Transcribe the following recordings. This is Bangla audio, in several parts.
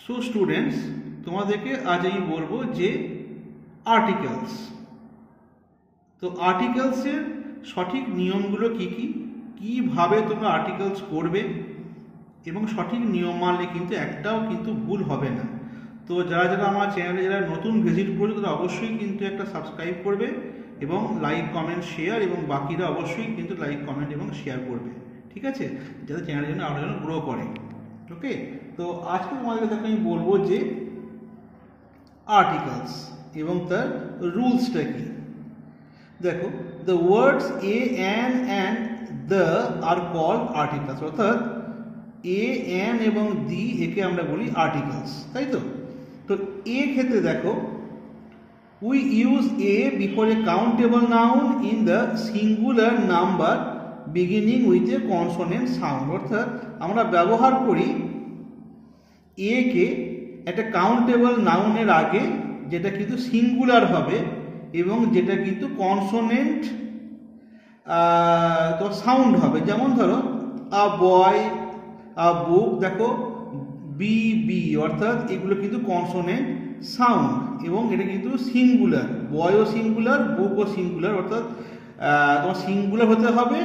সো স্টুডেন্টস, তোমাদেরকে আজ আমি বলবো যে আর্টিকেলস। তো আর্টিকেলসের সঠিক নিয়মগুলো কি কি, কিভাবে তোমরা আর্টিকেলস করবে এবং সঠিক নিয়ম মানলে কিন্তু একটাও কিন্তু ভুল হবে না। তো যারা যারা আমার চ্যানেলে যারা নতুন ভিজিট করবে তারা অবশ্যই কিন্তু একটা সাবস্ক্রাইব করবে এবং লাইক কমেন্ট শেয়ার, এবং বাকিরা অবশ্যই কিন্তু লাইক কমেন্ট এবং শেয়ার করবে, ঠিক আছে, যাতে চ্যানেলের জন্য আরও যেন গ্রো করে। ওকে, তো আজকে তোমাদের কাছে আমি বলবো যে আর্টিকেলস এবং তার রুলসটা কি। দেখো, the words a an and the are called articles, অর্থাৎ এ অ্যান এবং দি একে আমরা বলি আর্টিকেলস, তাই তো। তো এ ক্ষেত্রে দেখো, we use a before a countable noun in the singular number beginning with a consonant sound, অর্থাৎ আমরা ব্যবহার করি এ কে একটা কাউন্টেবল নাউনের আগে, যেটা কিন্তু সিঙ্গুলার হবে এবং যেটা কিন্তু কনসোনেন্ট তো সাউন্ড হবে। যেমন ধরো আ বয়, আ বুক, দেখো বি বি, অর্থাৎ এগুলো কিন্তু কনসোনেন্ট সাউন্ড এবং এটা কিন্তু সিঙ্গুলার, বয়ও সিঙ্গুলার, বুকও সিঙ্গুলার, অর্থাৎ তোমার সিঙ্গুলার হতে হবে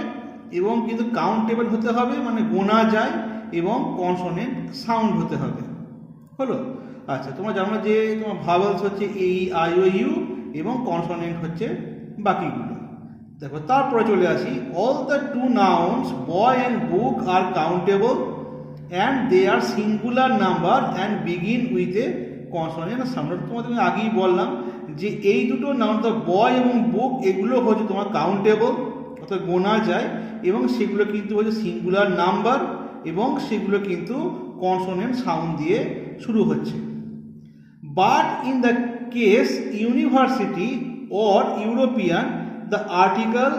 এবং কিন্তু কাউন্টেবল হতে হবে, মানে গোনা যায়, এবং কনসোনেন্ট সাউন্ড হতে হবে। হলো? আচ্ছা, তোমরা জানো যে তোমার ভাওয়েলস হচ্ছে এই আই ও ইউ এবং কনসোনেন্ট হচ্ছে বাকিগুলো। দেখো, তারপরে চলে আসি, all the two nouns boy and book are countable and they are singular number and begin with a consonant sound. তোমাদের আমি আগেই বললাম যে এই দুটো নাউন, দ্য বয় এবং বুক, এগুলো হচ্ছে তোমার কাউন্টেবল, অর্থাৎ গোনা যায়, এবং সেগুলো কিন্তু হচ্ছে সিঙ্গুলার নাম্বার এবং সেগুলো কিন্তু কনসোনেন্ট সাউন্ড দিয়ে শুরু হচ্ছে। But in the case university or European, the article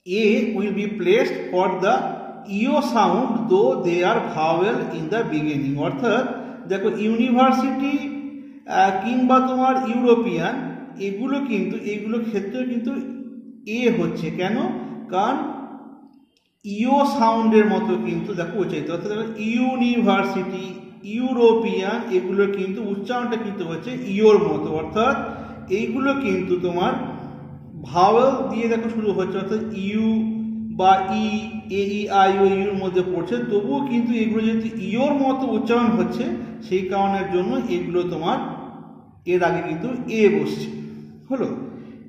a will be placed for the eo sound though they are vowel in the beginning, অর্থাৎ দেখো ইউনিভার্সিটি কিংবা তোমার ইউরোপিয়ান, এগুলো কিন্তু এগুলো ক্ষেত্রে কিন্তু এ হচ্ছে কেন, কারণ ইও সাউন্ডের মতো কিন্তু দেখো উচ্চারিত, অর্থাৎ ইউনিভার্সিটি, ইউরোপিয়ান, এগুলো কিন্তু উচ্চারণটা কিন্তু হচ্ছে ইওর মতো, অর্থাৎ এইগুলো কিন্তু তোমার ভাওয়েল দিয়ে দেখো শুরু হচ্ছে, অর্থাৎ ইউ বা ই, এ ই আই ও ইউর মধ্যে পড়ছে, তবুও কিন্তু এগুলো যেহেতু ইওর মতো উচ্চারণ হচ্ছে, সেই কারণের জন্য এগুলো তোমার এর আগে কিন্তু এ বসছে। হলো?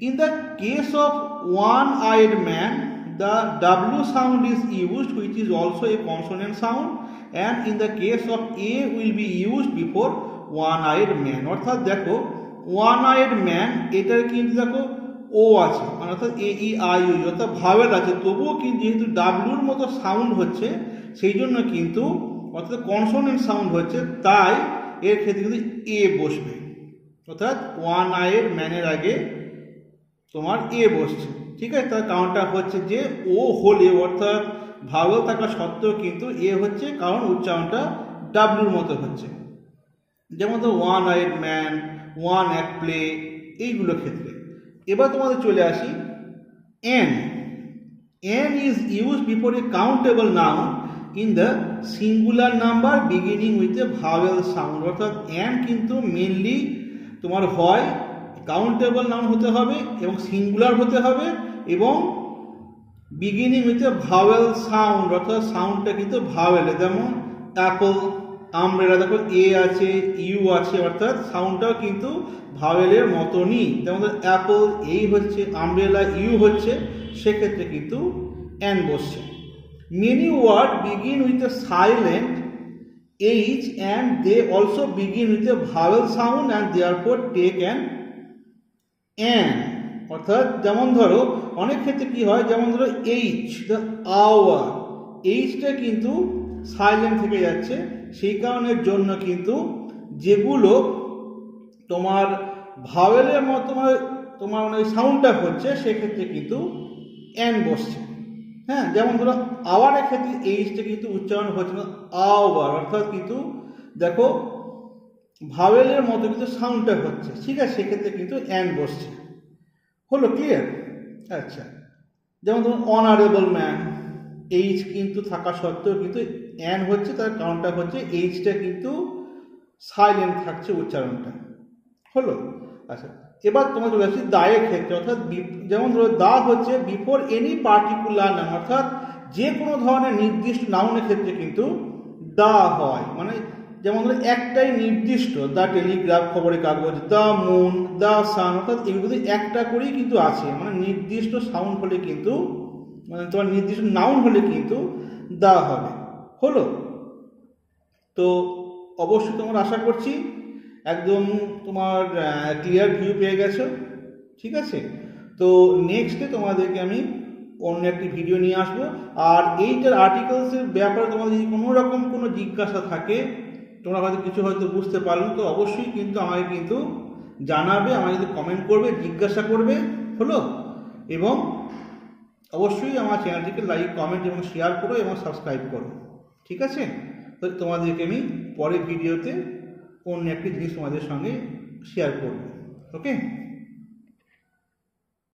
In the case of one eyed man, the W sound is used which is also a consonant sound, and in the case of A will be used before one eyed man, অর্থাৎ দেখো ওয়ান আইড ম্যান এটার কিন্তু দেখো ও আছে, অর্থাৎ এ ই আই ও, অর্থাৎ ভাওয়েল আছে, তবুও কিন্তু যেহেতু ডাব্লিউর মতো সাউন্ড হচ্ছে, সেই জন্য কিন্তু অর্থাৎ কনসোনেন্ট সাউন্ড হচ্ছে, তাই এর ক্ষেত্রে কিন্তু এ বসবে, অর্থাৎ ওয়ান আইয়ের ম্যানের আগে তোমার এ বসছে, ঠিক আছে। তার কারণটা হচ্ছে যে ও হলে, অর্থাৎ ভাওয়েল থাকা সত্ত্বেও কিন্তু এ হচ্ছে, কারণ উচ্চারণটা ডাব্লিউর মতো হচ্ছে। যেমন তো one eyed man, one at play, এইগুলো ক্ষেত্রে। এবার তোমাদের চলে আসি N. N is use before a countable noun in the singular number beginning with a vowel sound, অর্থাৎ এন কিন্তু মেনলি তোমার হয় কাউন্টেবল নাউন হতে হবে এবং সিঙ্গুলার হতে হবে এবং beginning with a vowel sound, অর্থাৎ সাউন্ডটা কিন্তু ভাওয়েলে, যেমন অ্যাপল, আমব্রেলা, দেখো এ আছে, ইউ আছে, অর্থাৎ সাউন্ডটাও কিন্তু ভাওয়েলের মতনই, যেমন অ্যাপল এই হচ্ছে, আমব্রেলা ইউ হচ্ছে, সেক্ষেত্রে কিন্তু এন বসছে। Many word begin with a silent H and they also begin with a vowel sound and therefore take an an, অর্থাৎ যেমন ধরো অনেক ক্ষেত্রে কি হয়, যেমন ধরো এইচ, দ্য আওয়ার, এইচটা কিন্তু সাইলেন্ট থেকে যাচ্ছে, সেই কারণের জন্য কিন্তু যেগুলো তোমার ভাওয়েলের মতো তোমার মানে সাউন্ডটা হচ্ছে, সেক্ষেত্রে কিন্তু এন বসছে। হ্যাঁ, যেমন ধরো আওয়ারের ক্ষেত্রে এইচটা কিন্তু উচ্চারণ হচ্ছে না, আওয়ার, অর্থাৎ কিন্তু দেখো ভাওয়েলের মতো কিন্তু সাউন্ডটা হচ্ছে, ঠিক আছে, সেক্ষেত্রে কিন্তু এন বসছে। হলো? ক্লিয়ার? আচ্ছা, যেমন ধরুন অনারেবল ম্যান, এইচ কিন্তু থাকা সত্ত্বেও কিন্তু এন হচ্ছে, তার কারণটা হচ্ছে এইচটা কিন্তু সাইলেন্ট থাকছে উচ্চারণটা। হলো? আচ্ছা, এবার তোমার চলে আসছি দায়ের ক্ষেত্রে, অর্থাৎ যেমন ধরো দা হচ্ছে বিফোর এনি পার্টিকুলার নাউন, অর্থাৎ যে কোনো ধরনের নির্দিষ্ট নাউনের ক্ষেত্রে কিন্তু দা হয়। মানে যেমন ধরো একটাই নির্দিষ্ট, দ্য টেলিগ্রাফ খবরের কাগজ, দ্য মুন, দ্য সান, অর্থাৎ এগুলো একটা করেই কিন্তু আছে। মানে নির্দিষ্ট সাউন্ড হলে কিন্তু, মানে তোমার নির্দিষ্ট নাউন হলে কিন্তু দা হবে। হলো? তো অবশ্যই তোমার আশা করছি একদম তোমার ক্লিয়ার ভিউ পেয়ে গেছো। ঠিক আছে? তো নেক্সটে তোমাদেরকে আমি অন্য একটি ভিডিও নিয়ে আসবো। আর এইটার আর্টিকেলসের ব্যাপারে তোমাদের যদি কোনো রকম কোনো জিজ্ঞাসা থাকে, তোমরা হয়তো কিছু হয়তো বুঝতে পারলো, তো অবশ্যই কিন্তু আমাকে কিন্তু জানাবে, আমাকে কিন্তু কমেন্ট করবে, জিজ্ঞাসা করবে। হলো? এবং অবশ্যই আমার চ্যানেলটিকে লাইক, কমেন্ট এবং শেয়ার করো এবং সাবস্ক্রাইব করো। ঠিক আছে? তো তোমাদেরকে আমি পরের ভিডিওতে অন্য একটি জিনিস তোমাদের সঙ্গে শেয়ার করব। ওকে?